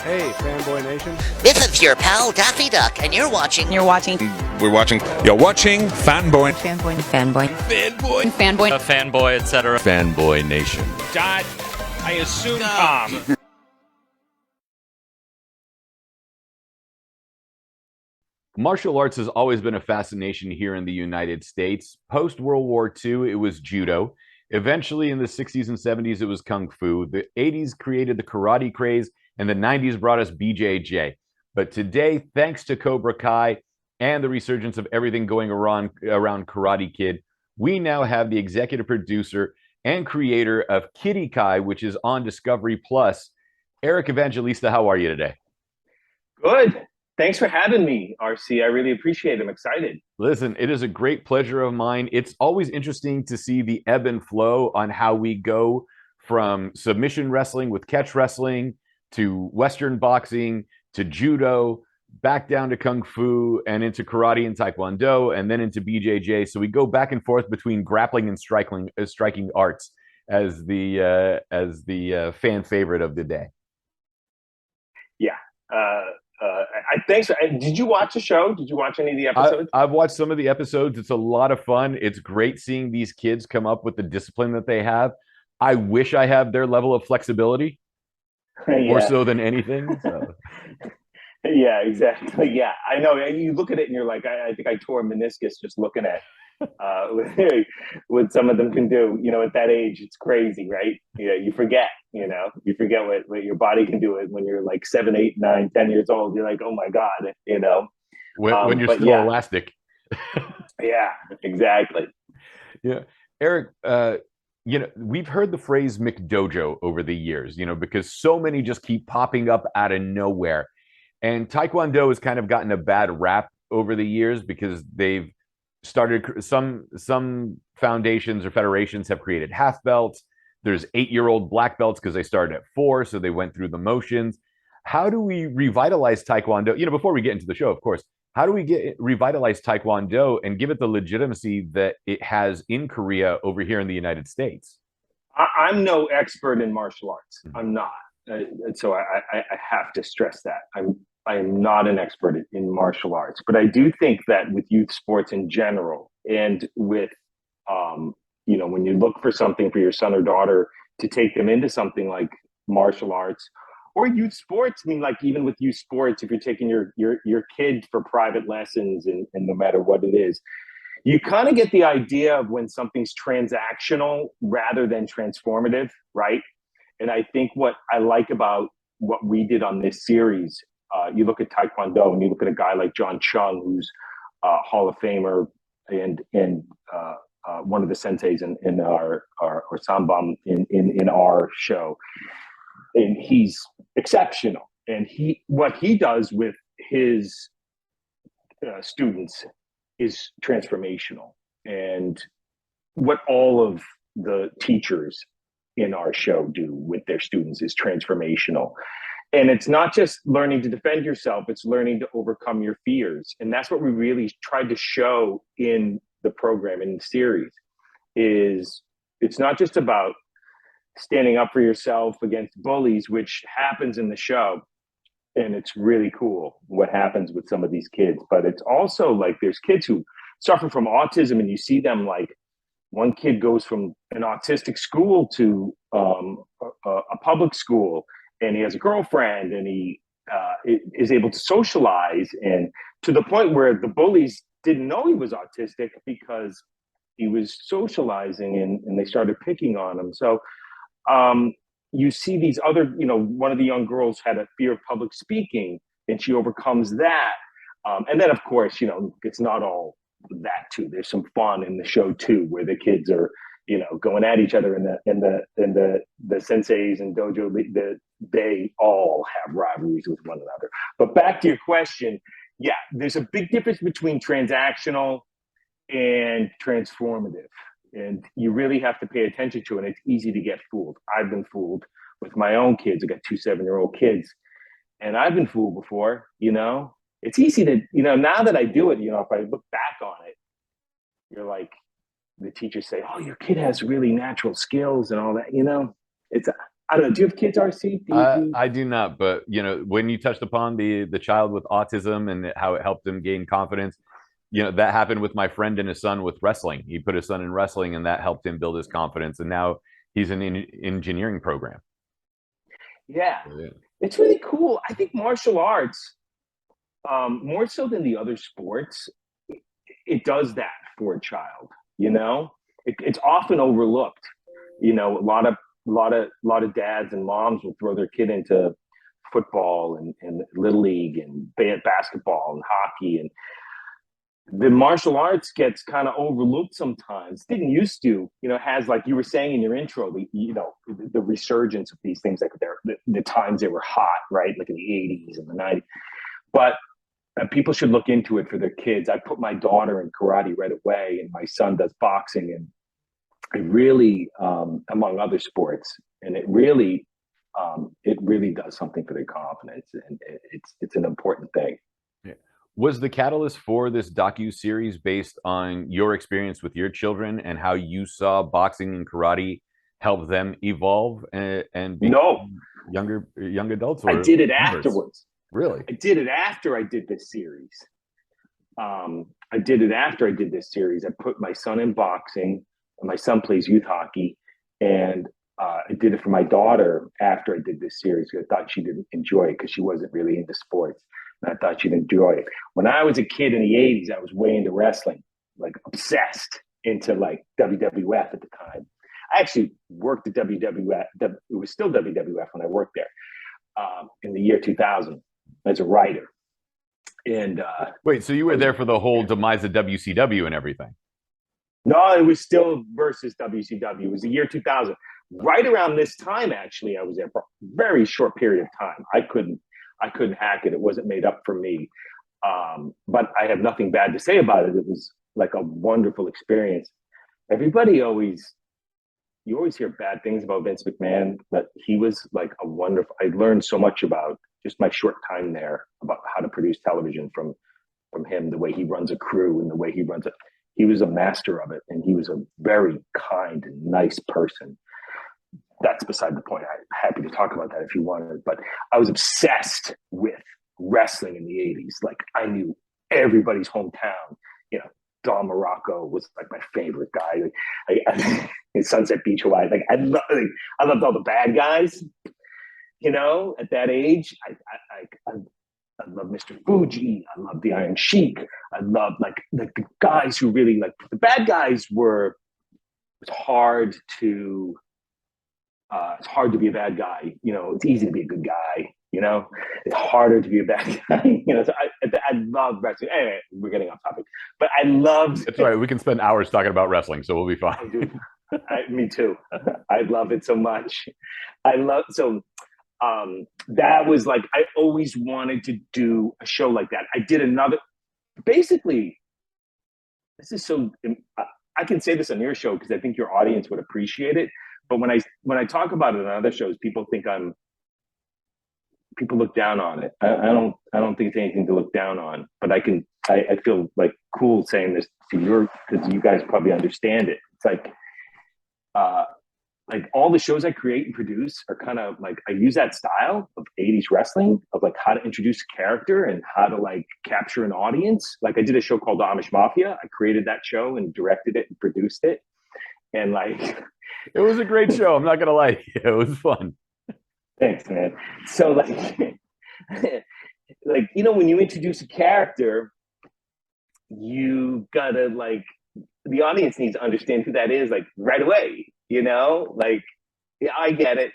Hey, Fanboy Nation. This is your pal Daffy Duck, and you're watching. We're watching Fanboy. A fanboy, etc. Fanboy Nation. I assume Tom. Martial arts has always been a fascination here in the United States. Post-World War II, it was judo. Eventually, in the 60s and 70s, it was kung fu. The 80s created the karate craze, and the 90s brought us BJJ. But today, thanks to Cobra Kai and the resurgence of everything going around Karate Kid, we now have the executive producer and creator of Kiddie Kai, which is on Discovery Plus. Eric Evangelista, how are you today? Good. Thanks for having me, RC. I really appreciate it. I'm excited. Listen, it is a great pleasure of mine. It's always interesting to see the ebb and flow on how we go from submission wrestling with catch wrestling to Western boxing to judo, back down to kung fu and into karate and taekwondo, and then into BJJ. So we go back and forth between grappling and striking arts as the fan favorite of the day. Yeah. Thanks. Did you watch the show? Did you watch any of the episodes? I've watched some of the episodes. It's a lot of fun. It's great seeing these kids come up with the discipline that they have. I wish I have their level of flexibility, more so than anything. So. Yeah, exactly. Yeah, I know. You look at it and you're like, I think I tore a meniscus just looking at what some of them can do. You know, at that age, it's crazy, right? Yeah, you forget. You forget what your body can do when you're like 7, 8, 9, 10 years old. You're like, oh my god, when you're still elastic. Yeah, exactly. Yeah, Eric. We've heard the phrase McDojo over the years. Because so many just keep popping up out of nowhere. And Taekwondo has kind of gotten a bad rap over the years because they've started some foundations or federations have created half belts. There's 8-year-old black belts because they started at 4, so they went through the motions. How do we revitalize Taekwondo? Before we get into the show, of course, how do we revitalize Taekwondo and give it the legitimacy that it has in Korea over here in the United States? I'm no expert in martial arts. I'm not. So I have to stress that I am not an expert in martial arts, but I do think that with youth sports in general, and with when you look for something for your son or daughter to take them into something like martial arts or youth sports, I mean, like even with youth sports, if you're taking your kid for private lessons and no matter what it is, you kind of get the idea of when something's transactional rather than transformative, right? And I think what I like about what we did on this series, you look at Taekwondo and you look at a guy like John Chung, who's a Hall of Famer and one of the senseis in our or Sambam in our show, and he's exceptional. And what he does with his students is transformational, and what all of the teachers in our show do with their students is transformational. And it's not just learning to defend yourself, it's learning to overcome your fears. And that's what we really tried to show in the program, in the series, is it's not just about standing up for yourself against bullies, which happens in the show. And it's really cool what happens with some of these kids. But it's also like there's kids who suffer from autism, and you see them like, one kid goes from an autistic school to a public school, and he has a girlfriend, and he is able to socialize, and to the point where the bullies didn't know he was autistic because he was socializing, and they started picking on him. So you see these other, one of the young girls had a fear of public speaking, and she overcomes that. And then, of course, it's not all that too. There's some fun in the show too, where the kids are, going at each other, and the senseis and dojo, they all have rivalries with one another. But back to your question, yeah, there's a big difference between transactional and transformative, and you really have to pay attention to it. And it's easy to get fooled. I've been fooled with my own kids. I got 2 7-year-old kids, and I've been fooled before. It's easy to, now that I do it, if I look back on it, you're like, the teachers say, oh, your kid has really natural skills and all that, I don't know. Do you have kids, RC? I do not, but when you touched upon the child with autism and how it helped him gain confidence, that happened with my friend and his son with wrestling. He put his son in wrestling, and that helped him build his confidence. And now he's in an engineering program. Yeah, it's really cool. I think martial arts, more so than the other sports, it does that for a child. It's often overlooked. A lot of dads and moms will throw their kid into football and little league and basketball and hockey, and the martial arts gets kind of overlooked sometimes. Didn't used to, has, like you were saying in your intro, the resurgence of these things, like the times they were hot, right? Like in the 80s and the 90s. But people should look into it for their kids. I put my daughter in karate right away, and my son does boxing, and it really, among other sports, and it really does something for their confidence, and it's an important thing. Yeah. Was the catalyst for this docu-series based on your experience with your children and how you saw boxing and karate help them evolve and be young adults? I did it afterwards. Really? I did it after I did this series. I put my son in boxing. My son plays youth hockey, and I did it for my daughter after I did this series. I thought she didn't enjoy it because she wasn't really into sports. And I thought she'd enjoy it. When I was a kid in the 80s, I was way into wrestling, like obsessed into like WWF at the time. I actually worked at WWF. It was still WWF when I worked there in the year 2000 as a writer. And wait, so you were there for the whole demise of WCW and everything? No, it was still versus WCW. It was the year 2000. Right around this time, actually, I was there for a very short period of time. I couldn't hack it. It wasn't made up for me. But I have nothing bad to say about it. It was like a wonderful experience. You always hear bad things about Vince McMahon, but he was like I learned so much about just my short time there about how to produce television from him, the way he runs a crew and the way he runs it. He was a master of it, and he was a very kind and nice person. That's beside the point. I'm happy to talk about that if you wanted. But I was obsessed with wrestling in the 80s. Like, I knew everybody's hometown. Don Morocco was like my favorite guy. In Sunset Beach, Hawaii. Like, I loved all the bad guys. At that age, I love Mr. Fuji. I love the Iron Sheik. I love like the guys who really the bad guys were. It's hard to be a bad guy. It's easy to be a good guy. It's harder to be a bad guy. So I love wrestling. Anyway, we're getting off topic, but I love. It's all right. We can spend hours talking about wrestling, so we'll be fine. Me too. I love it so much. That was like, I always wanted to do a show like that. I did another, basically, this is so, I can say this on your show because I think your audience would appreciate it. But when I talk about it on other shows, people look down on it. I don't think it's anything to look down on, but I feel like cool saying this to because you guys probably understand it. It's like all the shows I create and produce are kind of like, I use that style of 80s wrestling of like how to introduce a character and how to like capture an audience. Like I did a show called Amish Mafia. I created that show and directed it and produced it. And like, it was a great show. I'm not going to lie. It was fun. Thanks, man. So like, when you introduce a character, you gotta the audience needs to understand who that is, like right away, yeah, I get it,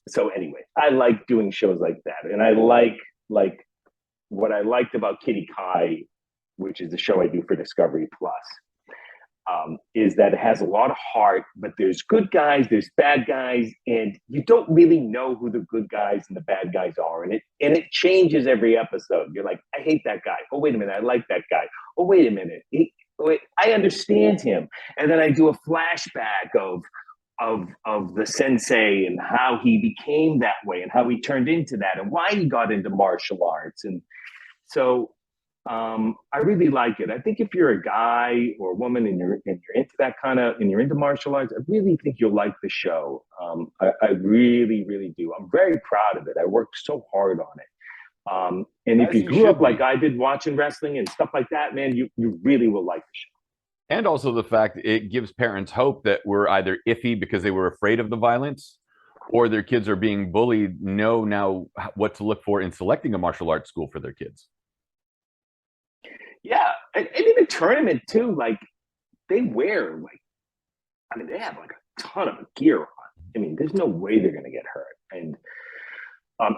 So anyway, I like doing shows like that. And I like what I liked about Kiddie Kai, which is the show I do for Discovery Plus, is that it has a lot of heart, but there's good guys, there's bad guys, and you don't really know who the good guys and the bad guys are. And it changes every episode. You're like, I hate that guy. Oh, wait a minute, I like that guy. Oh, wait a minute. I understand him. And then I do a flashback of the sensei and how he became that way and how he turned into that and why he got into martial arts. And so I really like it. I think if you're a guy or a woman and you're into that kind of and you're into martial arts, I really think you'll like the show. I really, really do. I'm very proud of it. I worked so hard on it. And if As you you grew up should like be. I did watching wrestling and stuff like that, man, you really will like the show. And also the fact it gives parents hope that we're either iffy because they were afraid of the violence or their kids are being bullied, know now what to look for in selecting a martial arts school for their kids. Yeah, and in the tournament too, like they wear like, I mean, they have like a ton of gear on. I mean, there's no way they're going to get hurt. And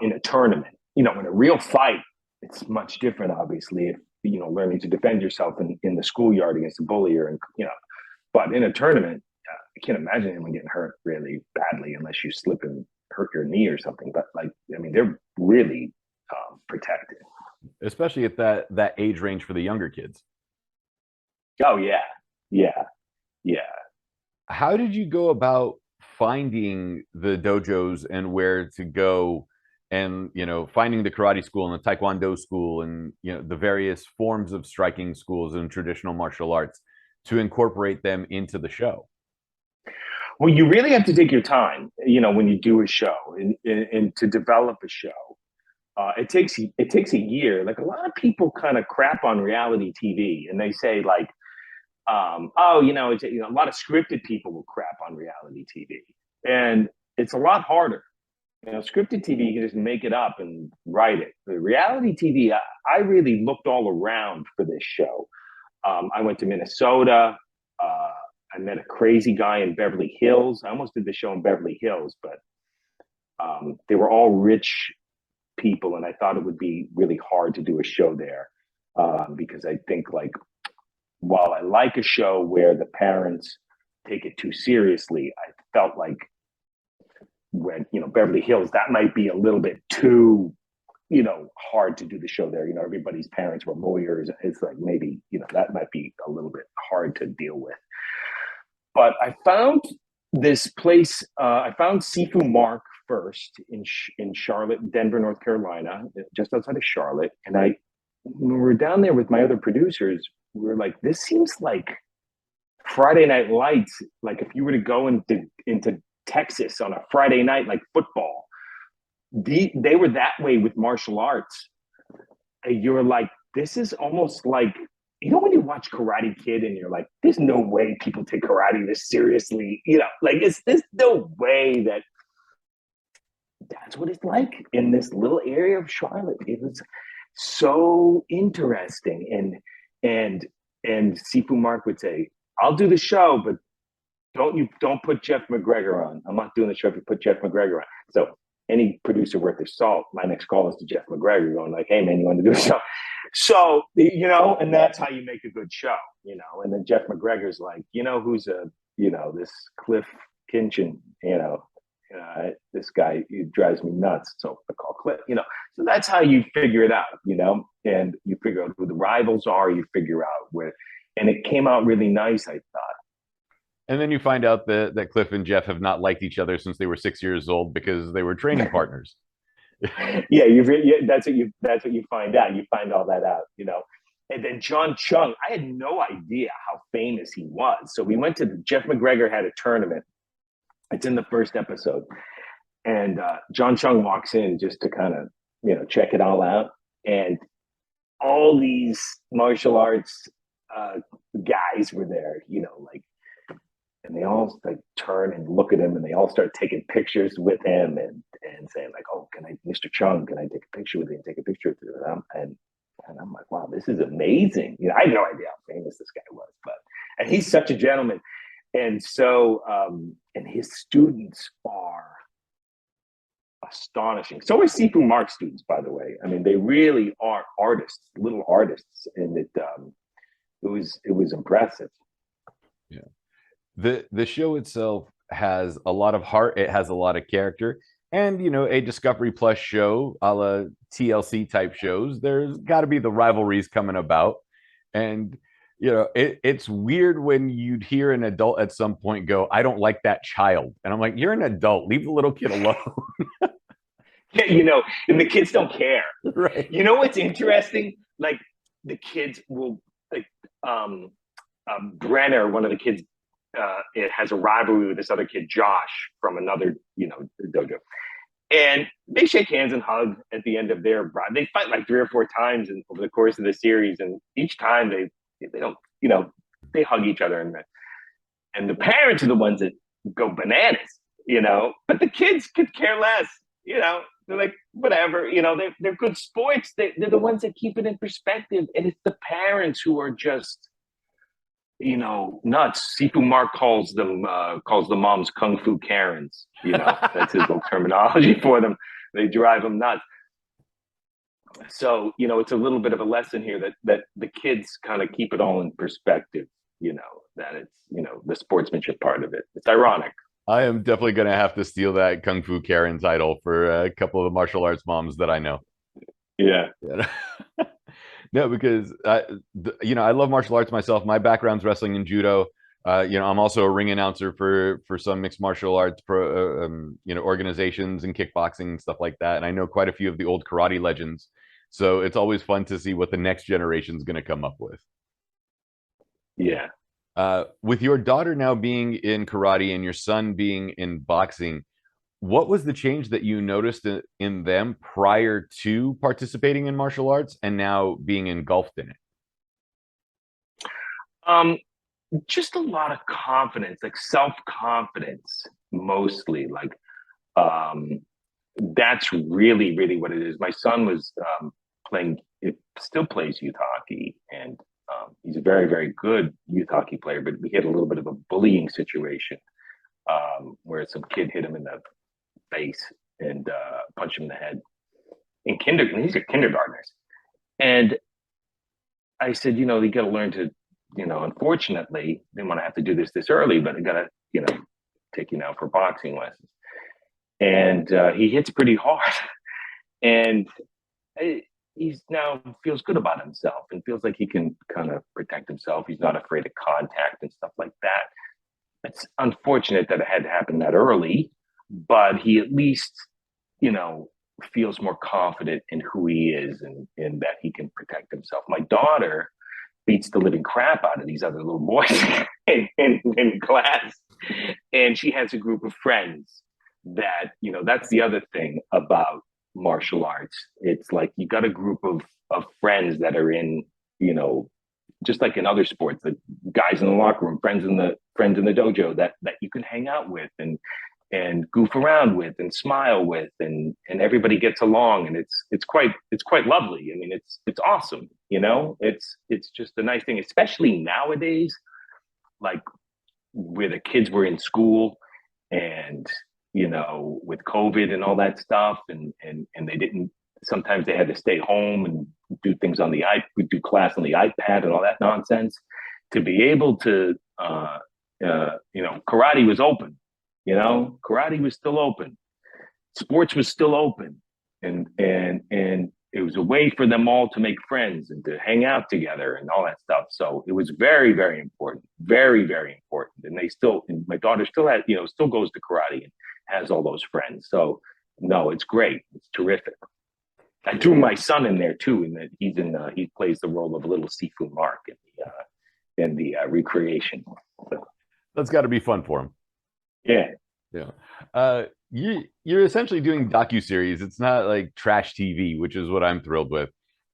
in a tournament, in a real fight, it's much different, obviously, if, learning to defend yourself in the schoolyard against a bullier and, but in a tournament, I can't imagine anyone getting hurt really badly unless you slip and hurt your knee or something. But like, I mean, they're really protected. Especially at that age range for the younger kids. Oh yeah, yeah, yeah. How did you go about finding the dojos and where to go and finding the karate school and the taekwondo school and the various forms of striking schools and traditional martial arts to incorporate them into the show? Well, you really have to take your time, when you do a show and to develop a show. It takes a year. Like a lot of people kind of crap on reality TV, and they say like, it's a lot of scripted people will crap on reality TV, and it's a lot harder. Scripted TV, you can just make it up and write it. The reality TV, I really looked all around for this show. I went to Minnesota. I met a crazy guy in Beverly Hills. I almost did the show in Beverly Hills, but they were all rich people, and I thought it would be really hard to do a show there because I think like while I like a show where the parents take it too seriously, I felt like when Beverly Hills, that might be a little bit too hard to do the show there. Everybody's parents were lawyers. It's like maybe that might be a little bit hard to deal with. But I found this place. I found Sifu Mark first in Charlotte, Denver, North Carolina, just outside of Charlotte. And when we were down there with my other producers, we were like, this seems like Friday Night Lights. Like if you were to go into Texas on a Friday night, like football, they were that way with martial arts. And you're like, this is almost like, when you watch Karate Kid and you're like, there's no way people take karate this seriously. Like there's no way that's what it's like in this little area of Charlotte. It was so interesting. And Sifu Mark would say, I'll do the show, but don't put Jeff McGregor on. I'm not doing the show if you put Jeff McGregor on. So any producer worth their salt, my next call is to Jeff McGregor going like, hey man, you want to do a show? So, and that's how you make a good show, and then Jeff McGregor's like, who's this Cliff Kinchin, this guy, he drives me nuts. So I call Cliff, so that's how you figure it out, and you figure out who the rivals are, you figure out where, and it came out really nice, I thought. And then you find out that Cliff and Jeff have not liked each other since they were 6 years old because they were training partners. Yeah, that's what you find out. You find all that out, And then John Chung, I had no idea how famous he was. So we went to Jeff McGregor had a tournament. It's in the first episode, and John Chung walks in just to kind of check it all out, and all these martial arts guys were there, and they all like turn and look at him, and they all start taking pictures with him and saying like, oh, Mr. Chung, can I take a picture with you? Take a picture with him. And I'm like, wow, this is amazing. I had no idea how famous this guy was, and he's such a gentleman. And so, and his students are astonishing. So are Sifu Mark students, by the way. I mean, they really are artists, little artists, and it was impressive. Yeah. The show itself has a lot of heart. It has a lot of character, and a Discovery Plus show, a la TLC type shows. There's got to be the rivalries coming about, and it's weird when you'd hear an adult at some point go, "I don't like that child," and I'm like, "You're an adult. Leave the little kid alone." Yeah, and the kids don't care. Right. What's interesting? Like the kids will like Brenner, one of the kids, it has a rivalry with this other kid, Josh, from another, dojo. And they shake hands and hug at the end of their ride. They fight like 3 or 4 times over the course of the series, and each time they don't, they hug each other, and the parents are the ones that go bananas, But the kids could care less, They're like, whatever, they're good sports. They're the ones that keep it in perspective, and it's the parents who are just, nuts. Sifu Mark calls the moms kung fu Karens. That's his little terminology for them. They drive them nuts. So, it's a little bit of a lesson here that the kids kind of keep it all in perspective, that it's, the sportsmanship part of it. It's ironic. I am definitely going to have to steal that Kung Fu Karen title for a couple of the martial arts moms that I know. Yeah. No, because I love martial arts myself. My background's wrestling and judo. I'm also a ring announcer for some mixed martial arts organizations and kickboxing and stuff like that. And I know quite a few of the old karate legends. So it's always fun to see what the next generation is going to come up with. Yeah. With your daughter now being in karate and your son being in boxing, what was the change that you noticed in them prior to participating in martial arts and now being engulfed in it? Just a lot of confidence, like self-confidence, mostly. Like, that's really, really what it is. My son was still plays youth hockey, and he's a very, very good youth hockey player, but we had a little bit of a bullying situation where some kid hit him in the face and punched him in the head in kindergarten. These are kindergartners. And I said, you got to learn to, unfortunately, didn't want to have to do this early, but I got to, take you now for boxing lessons. And he hits pretty hard. And he's now feels good about himself and feels like he can kind of protect himself. He's not afraid of contact and stuff like that. It's unfortunate that it had to happen that early, but he at least, feels more confident in who he is and that he can protect himself. My daughter beats the living crap out of these other little boys in class. And she has a group of friends that, that's the other thing about martial arts. It's like you got a group of friends that are in, just like in other sports, the guys in the locker room, friends in the dojo that you can hang out with and goof around with and smile with, and everybody gets along, and it's quite lovely. I mean, it's awesome. It's just a nice thing, especially nowadays, like where the kids were in school and with COVID and all that stuff, and they didn't. Sometimes they had to stay home and do things on the do class on the iPad and all that nonsense. To be able to, karate was open. Karate was still open. Sports was still open, and it was a way for them all to make friends and to hang out together and all that stuff. So it was very, very important, very, very important. And my daughter still has, still goes to karate and has all those friends. So no, it's great. It's terrific. I threw my son in there too, and that he plays the role of a little Sifu Mark in the recreation. So. That's got to be fun for him. Yeah. You're essentially doing docuseries. It's not like trash TV, which is what I'm thrilled with.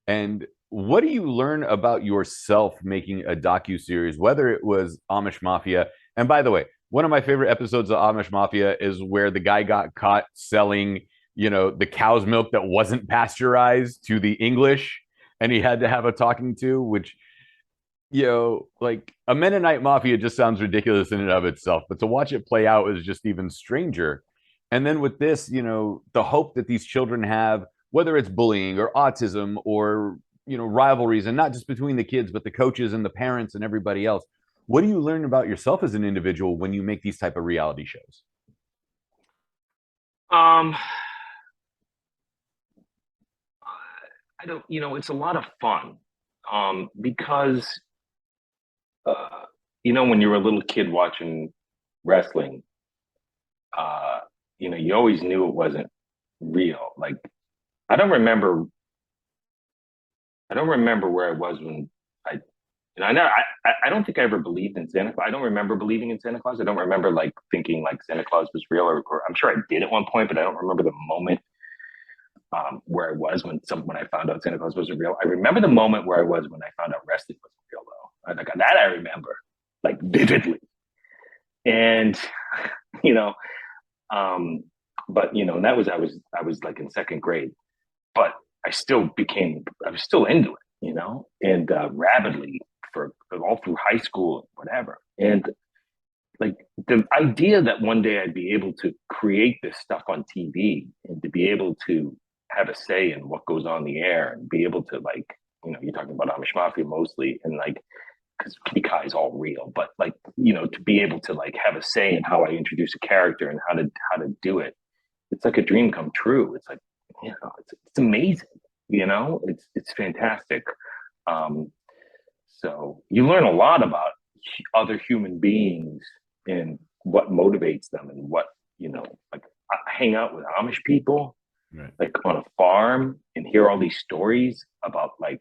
And what do you learn about yourself making a docuseries, whether it was Amish Mafia? And by the way, one of my favorite episodes of Amish Mafia is where the guy got caught selling, the cow's milk that wasn't pasteurized to the English, and he had to have a talking to, which, like a Mennonite Mafia just sounds ridiculous in and of itself, but to watch it play out is just even stranger. And then with this, the hope that these children have, whether it's bullying or autism or, rivalries, and not just between the kids, but the coaches and the parents and everybody else. What do you learn about yourself as an individual when you make these type of reality shows? I don't, it's a lot of fun because, when you're a little kid watching wrestling, you always knew it wasn't real. Like, I don't remember I don't remember where I was when I, I know I don't think I ever believed in Santa Claus. I don't remember believing in Santa Claus. I don't remember like thinking like Santa Claus was real, or I'm sure I did at one point, but I don't remember the moment where I was when I found out Santa Claus wasn't real. I remember the moment where I was when I found out wrestling wasn't real, though. Like that, I remember like vividly. And you know, but you know, and that was I was like in second grade, but I was still into it, you know, and rabidly for all through high school and whatever. And like the idea that one day I'd be able to create this stuff on TV and to be able to have a say in what goes on the air and be able to like, you know, you're talking about Amish Mafia mostly, and like, because Kiddie Kai is all real, but like, you know, to be able to like have a say in how I introduce a character and how to do it, it's like a dream come true. It's like, you know, it's amazing, you know, it's fantastic. So you learn a lot about other human beings and what motivates them and what, you know, like I hang out with Amish people, right, like on a farm, and hear all these stories about like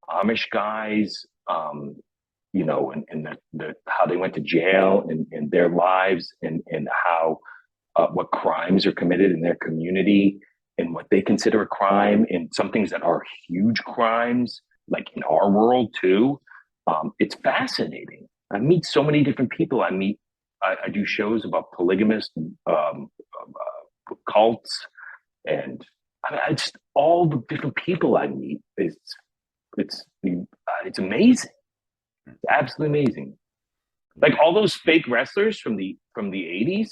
Amish guys, you know, and the how they went to jail and their lives, and how what crimes are committed in their community and what they consider a crime, and some things that are huge crimes, like in our world too. It's fascinating. I meet so many different people. I do shows about polygamous cults, and I just all the different people I meet. It's amazing. It's absolutely amazing. Like all those fake wrestlers from the 80s.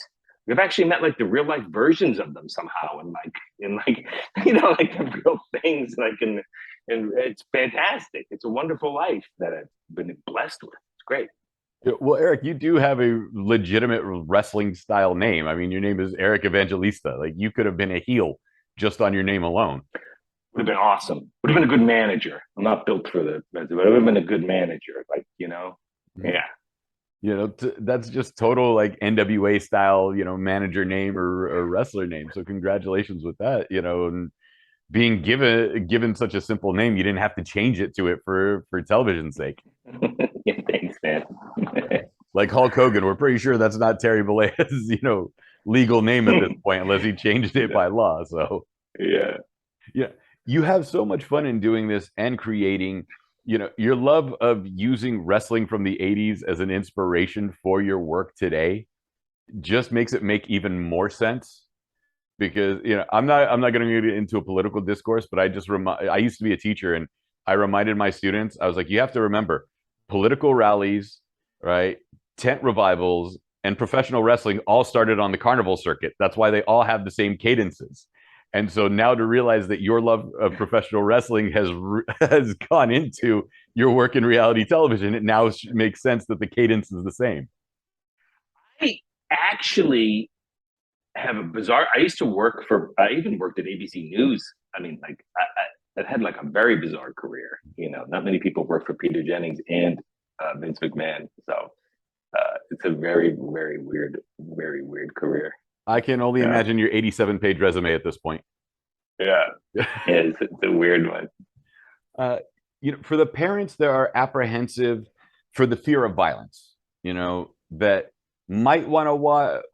We've actually met like the real life versions of them somehow, and like you know, like the real things, like and it's fantastic. It's a wonderful life that I've been blessed with. It's great. Well, Eric, you do have a legitimate wrestling style name. I mean, your name is Eric Evangelista. Like you could have been a heel just on your name alone. Would have been awesome. Would have been a good manager. I'm not built for the, but it would have been a good manager. Like, you know, yeah. You know, that's just total like NWA style, you know, manager name or wrestler name. So congratulations with that, you know, and being given such a simple name, you didn't have to change it to it for television's sake. Yeah, thanks, man. Like Hulk Hogan, we're pretty sure that's not Terry Bollea's, you know, legal name at this point, unless he changed it by law. So yeah. You have so much fun in doing this and creating, you know, your love of using wrestling from the 80s as an inspiration for your work today just makes it make even more sense. Because, you know, I'm not going to get into a political discourse, but I used to be a teacher, and I reminded my students, I was like, you have to remember political rallies, right? Tent revivals and professional wrestling all started on the carnival circuit. That's why they all have the same cadences. And so now to realize that your love of professional wrestling has gone into your work in reality television, it now makes sense that the cadence is the same. I actually have a bizarre. I even worked at ABC News. I mean, like I had like a very bizarre career. You know, not many people work for Peter Jennings and Vince McMahon. So it's a very, very weird career. I can only imagine your 87-page resume at this point. Yeah, it's a weird one. You know, for the parents that are apprehensive for the fear of violence, you know, that might want to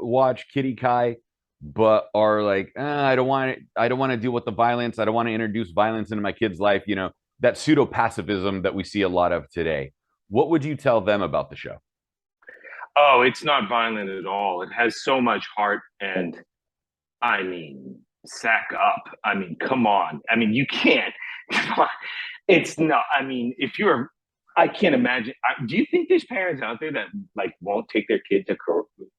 watch Kiddie Kai, but are like, I don't want to deal with the violence. I don't want to introduce violence into my kid's life. You know, that pseudo pacifism that we see a lot of today. What would you tell them about the show? Oh, it's not violent at all. It has so much heart, and I mean, sack up. I mean, come on. I mean, you can't. It's not. I mean, I can't imagine. Do you think there's parents out there that like won't take their kid to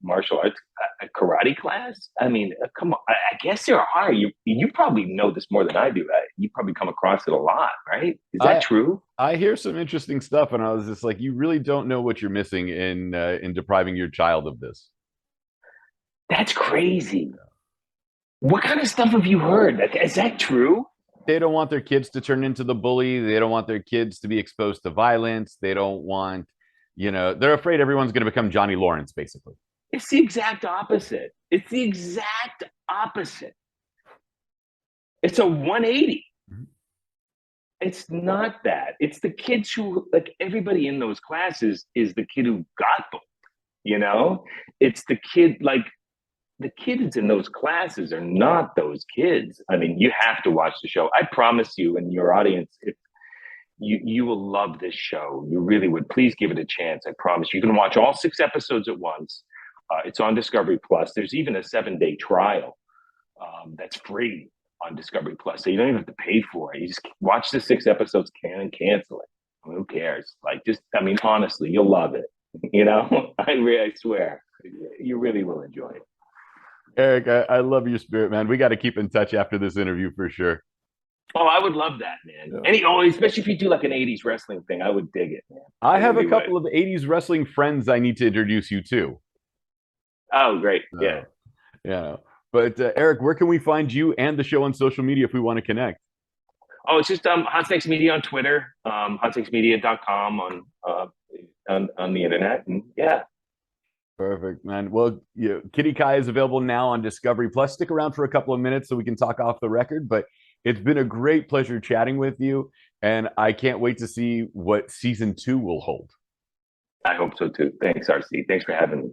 martial arts, a karate class? I mean, come on. I guess there are. You probably know this more than I do. You probably come across it a lot, right? Is that true? I hear some interesting stuff, and I was just like, you really don't know what you're missing in depriving your child of this. That's crazy. What kind of stuff have you heard? Is that true? They don't want their kids to turn into the bully. They don't want their kids to be exposed to violence. They don't want, you know, they're afraid everyone's going to become Johnny Lawrence, basically. It's the exact opposite. It's the exact opposite. It's a 180. Mm-hmm. It's not that. It's the kids who, like, everybody in those classes is the kid who got them. You know, it's the kid, like, the kids in those classes are not those kids. I mean, you have to watch the show. I promise you and your audience, if you will love this show. You really would. Please give it a chance. I promise you. You can watch all 6 episodes at once. It's on Discovery Plus. There's even a 7-day trial that's free on Discovery Plus, so you don't even have to pay for it. You just watch the 6 episodes, and cancel it. Who cares? Like, just, I mean, honestly, you'll love it. You know, I swear, you really will enjoy it. Eric, I love your spirit, man. We got to keep in touch after this interview for sure. Oh, I would love that, man. Yeah. Especially if you do like an 80s wrestling thing, I would dig it, man. I have a couple of 80s wrestling friends I need to introduce you to. Oh, great. Yeah. Yeah. But Eric, where can we find you and the show on social media if we want to connect? Oh, it's just Hot Snakes Media on Twitter, hotsnakesmedia.com on the internet. And yeah. Perfect, man. Well, Kiddie Kai is available now on Discovery Plus. Stick around for a couple of minutes so we can talk off the record, but it's been a great pleasure chatting with you, and I can't wait to see what season 2 will hold. I hope so too. Thanks, RC. Thanks for having me.